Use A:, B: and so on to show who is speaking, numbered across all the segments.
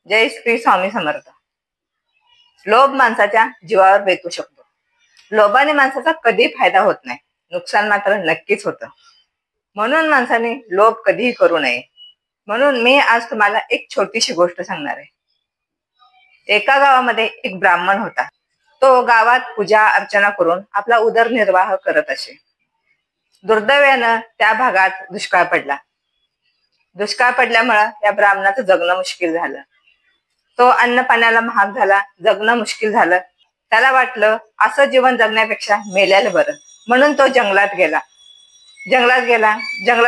A: जय श्री स्वामी समर्थ. लोभ माणसाच्या जीवावर बेतू शकतो. लोभाने माणसाचा कधी फायदा होत नाही, नुकसान मात्र नक्कीच होतं. म्हणून माणसाने लोभ कधीही करू नये. म्हणून मी आज तुम्हाला एक छोटीशी गोष्ट सांगणार आहे. एका गावामध्ये एक ब्राह्मण होता. तो गावात पूजा अर्चना करून आपला उदरनिर्वाह करत असे. दुर्दैवानं त्या भागात दुष्काळ पडला. दुष्काळ पडल्यामुळं त्या ब्राह्मणाचं जगणं मुश्किल झालं. तो अन्न पाण्याला महाग झाला, जगणं मुश्किल झालं. त्याला वाटलं असं जीवन जगण्यापेक्षा मेल्याला बरं. म्हणून तो जंगलात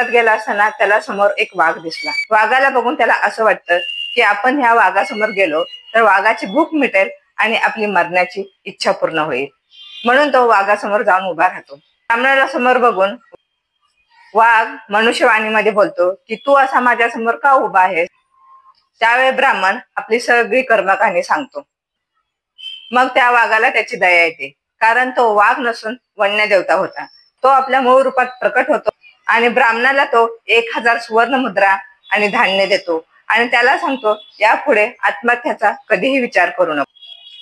A: गेला असताना त्याला समोर एक वाघ दिसला. वाघाला बघून त्याला असं वाटतं की आपण ह्या वाघासमोर गेलो तर वाघाची भूक मिटेल आणि आपली मरण्याची इच्छा पूर्ण होईल. म्हणून तो वाघासमोर जाऊन उभा राहतो. ब्राह्मणाला समोर बघून वाघ मनुष्यवाणीमध्ये बोलतो की तू असा माझ्या समोर का उभा आहेस? त्यावेळी ब्राह्मण आपली सगळी कर्मकांडी सांगतो. मग त्या वाघाला त्याची दया येते, कारण तो वाघ नसून वन्य देवता होता. तो आपल्या मूळ रूपात प्रकट होतो आणि ब्राह्मणाला तो 1000 सुवर्ण मुद्रा आणि धान्य देतो आणि त्याला सांगतो यापुढे आत्महत्याचा कधीही विचार करू नको,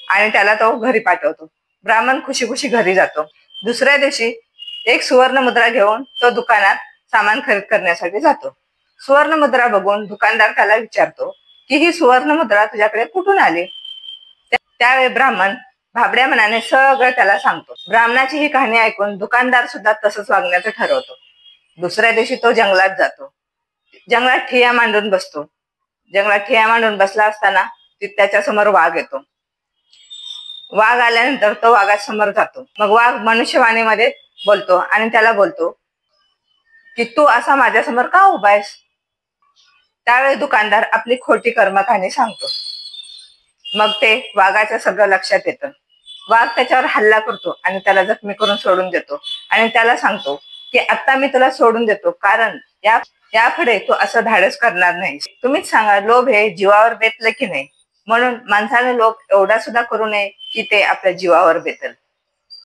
A: आणि त्याला तो घरी पाठवतो. ब्राह्मण खुशी खुशी घरी जातो. दुसऱ्या दिवशी एक सुवर्ण मुद्रा घेऊन तो दुकानात सामान खरेदी करण्यासाठी जातो. सुवर्ण मुद्रा बघून दुकानदार त्याला विचारतो की ही सुवर्ण मुद्रा तुझ्याकडे कुठून आली? त्यावेळी ब्राह्मण भाबड्या मनाने सगळं त्याला सांगतो. ब्राह्मणाची ही कहाणी ऐकून दुकानदार सुद्धा तसंच वागण्याचं ठरवतो. दुसऱ्या दिवशी तो जंगलात जातो. जंगलात ठिय्या मांडून बसतो. जंगलात ठिय्या मांडून बसला असताना त्याच्या समोर वाघ येतो. वाघ आल्यानंतर तो वाघासमोर जातो. मग वाघ मनुष्यवाणीमध्ये बोलतो आणि त्याला बोलतो की तू असा माझ्यासमोर का उभा आहेस? त्यावेळी दुकानदार आपली खोटी कर्मकहाणी सांगतो. मग ते वाघाच्या सगळं लक्षात येतं. वाघ त्याच्यावर हल्ला करतो आणि त्याला जखमी करून सोडून देतो आणि त्याला सांगतो की आता मी तुला सोडून देतो, कारण यापुढे तू असं धाडस करणार नाही. तुम्हीच सांगा, लोभ हे जीवावर बेतलं की नाही? म्हणून माणसाने लोभ एवढा सुद्धा करू नये की ते आपल्या जीवावर बेतल.